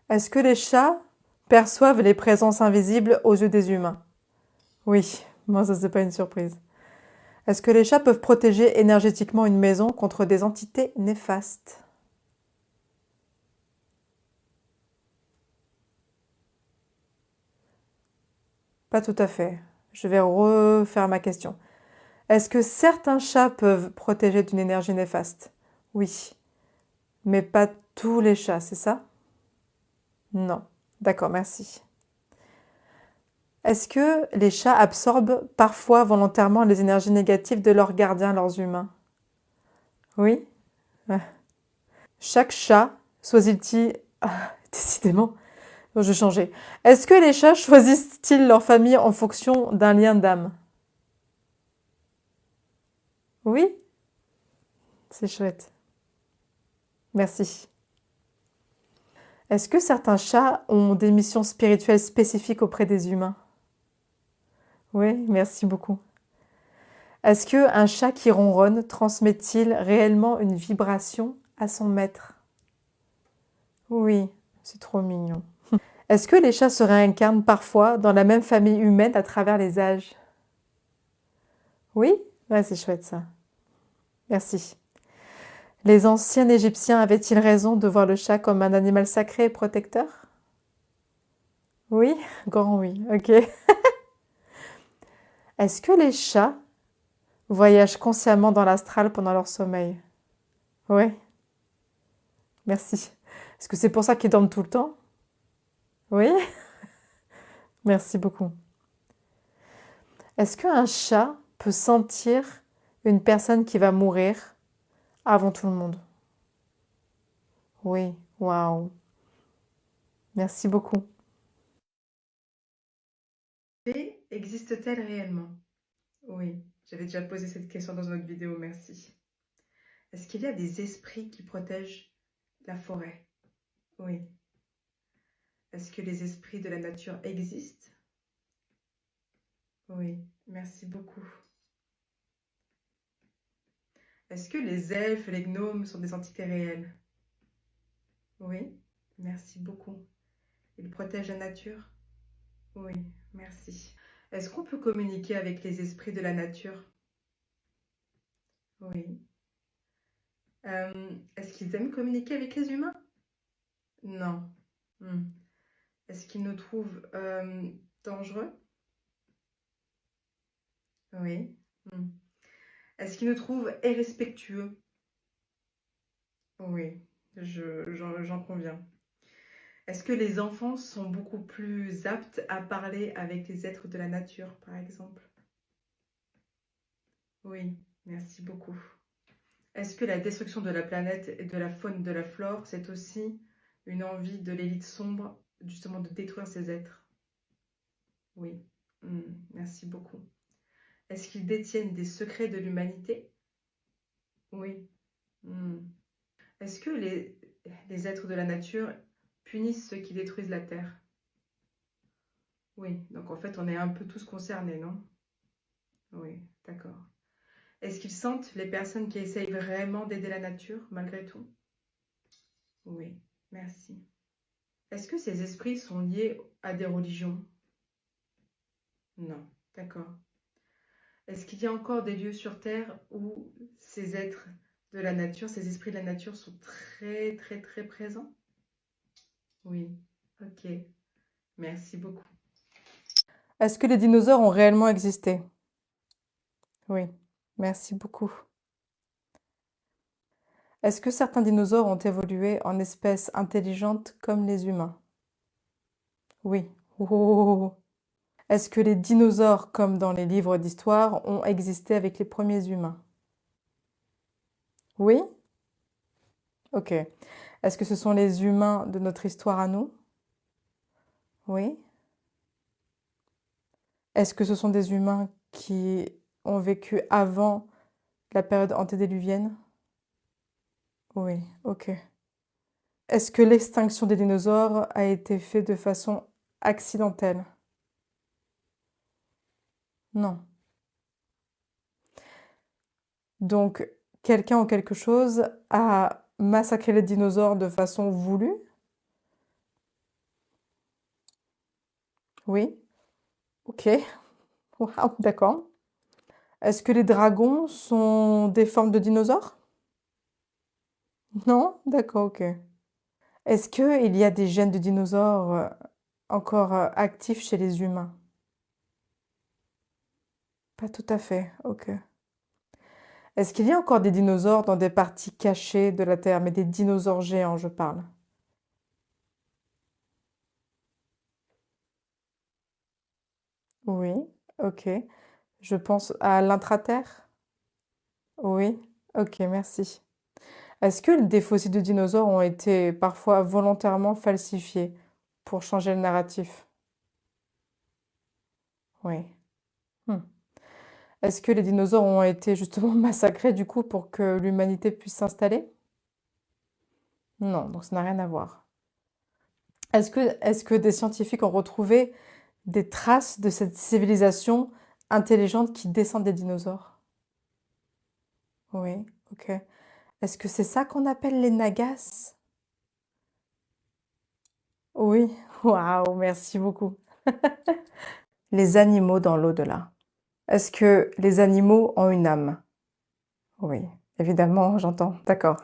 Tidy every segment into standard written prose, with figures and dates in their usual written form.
Est-ce que les chats perçoivent les présences invisibles aux yeux des humains? Oui, moi ça c'est pas une surprise. Est-ce que les chats peuvent protéger énergétiquement une maison contre des entités néfastes? Pas tout à fait. Je vais refaire ma question. Est-ce que certains chats peuvent protéger d'une énergie néfaste? Oui, mais pas tous les chats, c'est ça? Non. D'accord, merci. Est-ce que les chats absorbent parfois volontairement les énergies négatives de leurs gardiens, leurs humains? Oui. Ouais. Chaque chat choisit-il... Ah, décidément, bon, je vais changer. Est-ce que les chats choisissent-ils leur famille en fonction d'un lien d'âme? Oui, c'est chouette. Merci. Est-ce que certains chats ont des missions spirituelles spécifiques auprès des humains? Oui, merci beaucoup. Est-ce qu'un chat qui ronronne transmet-il réellement une vibration à son maître? Oui, c'est trop mignon. Est-ce que les chats se réincarnent parfois dans la même famille humaine à travers les âges? Oui? Ouais, c'est chouette ça. Merci. Les anciens Égyptiens avaient-ils raison de voir le chat comme un animal sacré et protecteur? Oui? Grand oui, ok. Est-ce que les chats voyagent consciemment dans l'astral pendant leur sommeil? Oui, merci. Est-ce que c'est pour ça qu'ils dorment tout le temps? Oui? Merci beaucoup. Est-ce qu'un chat peut sentir une personne qui va mourir avant tout le monde? Oui, waouh. Merci beaucoup. Existe-t-elle réellement? Oui, j'avais déjà posé cette question dans une autre vidéo, merci. Est-ce qu'il y a des esprits qui protègent la forêt? Oui. Est-ce que les esprits de la nature existent? Oui, merci beaucoup. Est-ce que les elfes, les gnomes sont des entités réelles? Oui, merci beaucoup. Ils protègent la nature? Oui, merci. Est-ce qu'on peut communiquer avec les esprits de la nature? Oui. Est-ce qu'ils aiment communiquer avec les humains? Non. Hmm. Est-ce qu'ils nous trouvent dangereux? Oui. Hmm. Est-ce qu'ils nous trouvent irrespectueux? Oui, j'en conviens. Est-ce que les enfants sont beaucoup plus aptes à parler avec les êtres de la nature, par exemple? Oui, merci beaucoup. Est-ce que la destruction de la planète et de la faune et de la flore, c'est aussi une envie de l'élite sombre, justement, de détruire ces êtres? Oui. Merci beaucoup. Est-ce qu'ils détiennent des secrets de l'humanité? Oui. Hmm. Est-ce que les êtres de la nature punissent ceux qui détruisent la Terre? Oui. Donc en fait, on est un peu tous concernés, non? Oui, d'accord. Est-ce qu'ils sentent les personnes qui essayent vraiment d'aider la nature, malgré tout? Oui, merci. Est-ce que ces esprits sont liés à des religions? Non, d'accord. Est-ce qu'il y a encore des lieux sur Terre où ces êtres de la nature, ces esprits de la nature sont très, très, très présents? Oui, ok. Merci beaucoup. Est-ce que les dinosaures ont réellement existé? Oui, merci beaucoup. Est-ce que certains dinosaures ont évolué en espèces intelligentes comme les humains? Oui. Oh, oh, oh, oh. Est-ce que les dinosaures, comme dans les livres d'histoire, ont existé avec les premiers humains? Oui? Ok. Est-ce que ce sont les humains de notre histoire à nous? Oui. Est-ce que ce sont des humains qui ont vécu avant la période antédiluvienne? Oui, ok. Est-ce que l'extinction des dinosaures a été faite de façon accidentelle? Non. Donc, quelqu'un ou quelque chose a massacré les dinosaures de façon voulue? Oui, ok. Waouh, d'accord. Est-ce que les dragons sont des formes de dinosaures? Non? D'accord, ok. Est-ce qu'il y a des gènes de dinosaures encore actifs chez les humains? Pas tout à fait, ok. Est-ce qu'il y a encore des dinosaures dans des parties cachées de la Terre, mais des dinosaures géants, je parle? Oui, ok. Je pense à l'intraterre? Oui, ok, merci. Est-ce que des fossiles de dinosaures ont été parfois volontairement falsifiés pour changer le narratif? Oui. Hmm. Est-ce que les dinosaures ont été justement massacrés du coup pour que l'humanité puisse s'installer? Non, donc ça n'a rien à voir. Est-ce que des scientifiques ont retrouvé des traces de cette civilisation intelligente qui descend des dinosaures? Oui, ok. Est-ce que c'est ça qu'on appelle les Nagas? Oui, waouh, merci beaucoup. Les animaux dans l'au-delà. Est-ce que les animaux ont une âme? Oui, évidemment, j'entends. D'accord.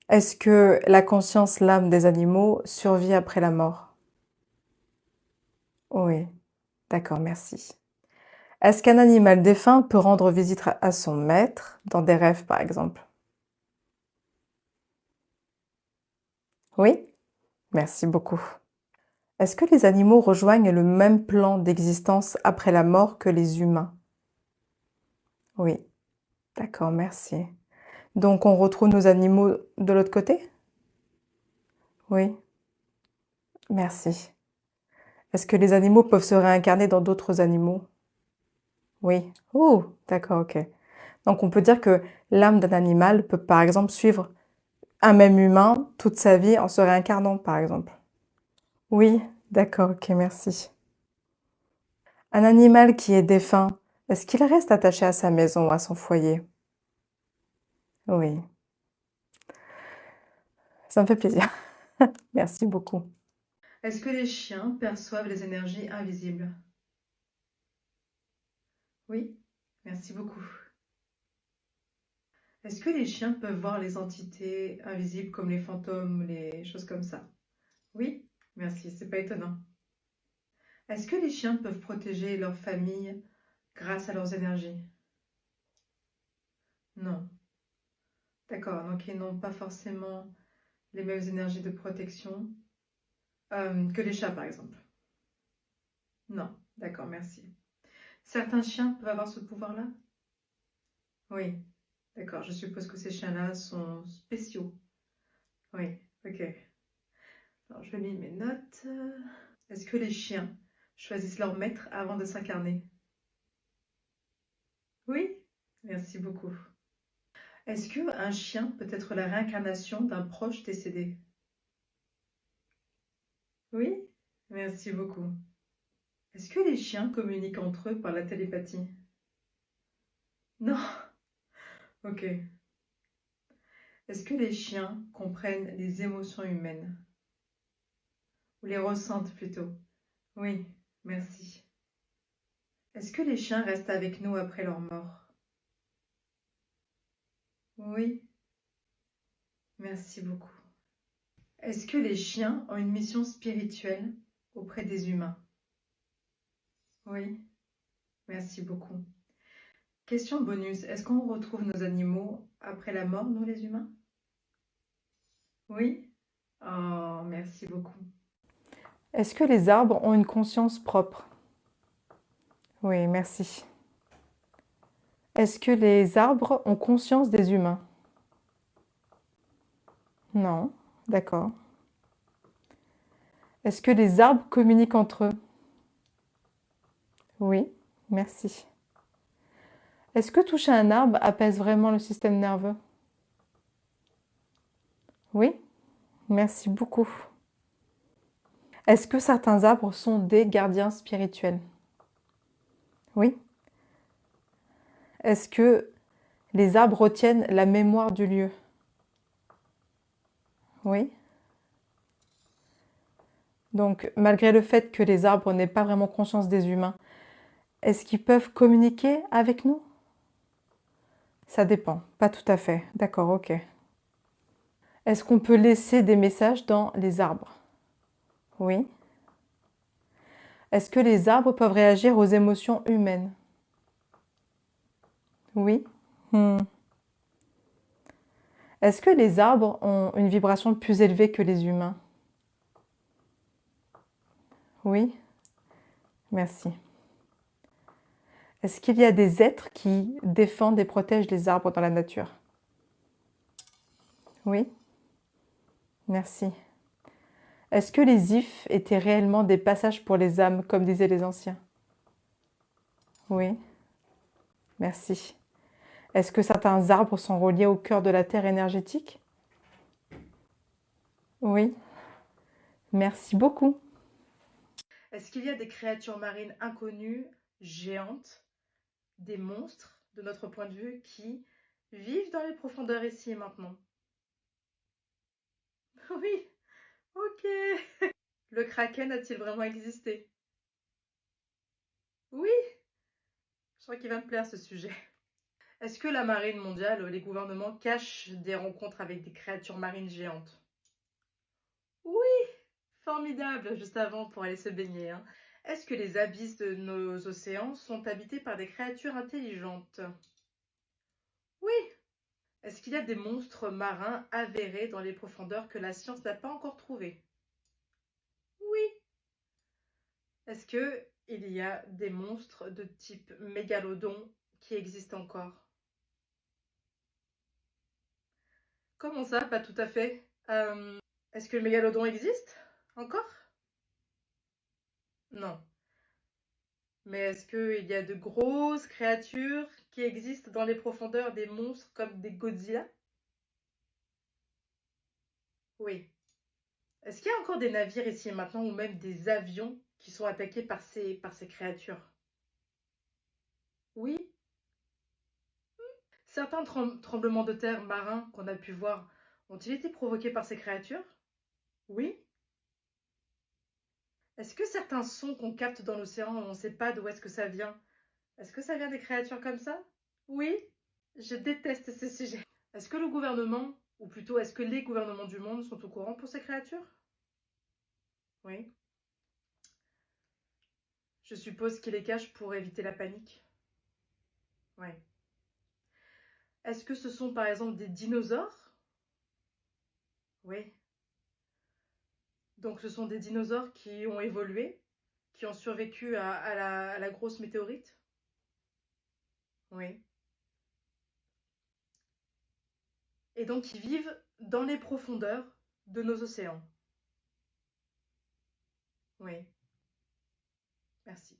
Est-ce que la conscience, l'âme des animaux survit après la mort? Oui, d'accord, merci. Est-ce qu'un animal défunt peut rendre visite à son maître, dans des rêves par exemple? Oui, merci beaucoup. Est-ce que les animaux rejoignent le même plan d'existence après la mort que les humains? Oui, d'accord, merci. Donc on retrouve nos animaux de l'autre côté? Oui, merci. Est-ce que les animaux peuvent se réincarner dans d'autres animaux? Oui. Oh, d'accord, ok. Donc on peut dire que l'âme d'un animal peut par exemple suivre un même humain toute sa vie en se réincarnant par exemple. Oui, d'accord, ok, merci. Un animal qui est défunt, est-ce qu'il reste attaché à sa maison, à son foyer? Oui, ça me fait plaisir. Merci beaucoup. Est-ce que les chiens perçoivent les énergies invisibles? Oui, merci beaucoup. Est-ce que les chiens peuvent voir les entités invisibles comme les fantômes, les choses comme ça? Oui, merci, c'est pas étonnant. Est-ce que les chiens peuvent protéger leur famille grâce à leurs énergies? Non. D'accord, donc ils n'ont pas forcément les mêmes énergies de protection que les chats, par exemple. Non, d'accord, merci. Certains chiens peuvent avoir ce pouvoir-là? Oui, d'accord, je suppose que ces chiens-là sont spéciaux. Oui, ok. Alors, je lis mes notes. Est-ce que les chiens choisissent leur maître avant de s'incarner? Oui, merci beaucoup. Est-ce qu'un chien peut être la réincarnation d'un proche décédé? Oui, merci beaucoup. Est-ce que les chiens communiquent entre eux par la télépathie? Non, ok. Est-ce que les chiens comprennent les émotions humaines? Ou les ressentent plutôt? Oui, merci. Est-ce que les chiens restent avec nous après leur mort? Oui, merci beaucoup. Est-ce que les chiens ont une mission spirituelle auprès des humains? Oui, merci beaucoup. Question bonus, est-ce qu'on retrouve nos animaux après la mort, nous les humains? Oui? Oh, merci beaucoup. Est-ce que les arbres ont une conscience propre? Oui, merci. Est-ce que les arbres ont conscience des humains? Non, d'accord. Est-ce que les arbres communiquent entre eux? Oui, merci. Est-ce que toucher un arbre apaise vraiment le système nerveux? Oui, merci beaucoup. Est-ce que certains arbres sont des gardiens spirituels? Oui. Est-ce que les arbres retiennent la mémoire du lieu? Oui. Donc, malgré le fait que les arbres n'aient pas vraiment conscience des humains, est-ce qu'ils peuvent communiquer avec nous? Ça dépend, pas tout à fait. D'accord, ok. Est-ce qu'on peut laisser des messages dans les arbres? Oui. Est-ce que les arbres peuvent réagir aux émotions humaines? Oui. Hmm. Est-ce que les arbres ont une vibration plus élevée que les humains? Oui. Merci. Est-ce qu'il y a des êtres qui défendent et protègent les arbres dans la nature? Oui. Merci. Est-ce que les ifs étaient réellement des passages pour les âmes, comme disaient les anciens? Oui. Merci. Est-ce que certains arbres sont reliés au cœur de la Terre énergétique? Oui. Merci beaucoup. Est-ce qu'il y a des créatures marines inconnues, géantes, des monstres, de notre point de vue, qui vivent dans les profondeurs ici et maintenant? Oui, ok. Le kraken a-t-il vraiment existé? Oui, je crois qu'il va me plaire ce sujet. Est-ce que la marine mondiale, les gouvernements cachent des rencontres avec des créatures marines géantes? Oui, formidable, juste avant pour aller se baigner, hein. Est-ce que les abysses de nos océans sont habités par des créatures intelligentes? Oui. Est-ce qu'il y a des monstres marins avérés dans les profondeurs que la science n'a pas encore trouvés? Oui. Est-ce que il y a des monstres de type mégalodon qui existent encore? Comment ça, pas tout à fait? Est-ce que le mégalodon existe encore? Non. Mais est-ce qu'il y a de grosses créatures qui existent dans les profondeurs, des monstres comme des Godzilla? Oui. Est-ce qu'il y a encore des navires ici et maintenant ou même des avions qui sont attaqués par ces créatures? Oui. Certains tremblements de terre marins qu'on a pu voir ont-ils été provoqués par ces créatures? Oui. Est-ce que certains sons qu'on capte dans l'océan, on ne sait pas d'où est-ce que ça vient? Est-ce que ça vient des créatures comme ça? Oui. Je déteste ces sujets. Est-ce que le gouvernement, ou plutôt est-ce que les gouvernements du monde sont au courant pour ces créatures? Oui. Je suppose qu'ils les cachent pour éviter la panique. Oui. Est-ce que ce sont par exemple des dinosaures? Oui. Donc ce sont des dinosaures qui ont évolué, qui ont survécu à la grosse météorite? Oui. Et donc ils vivent dans les profondeurs de nos océans? Oui. Merci.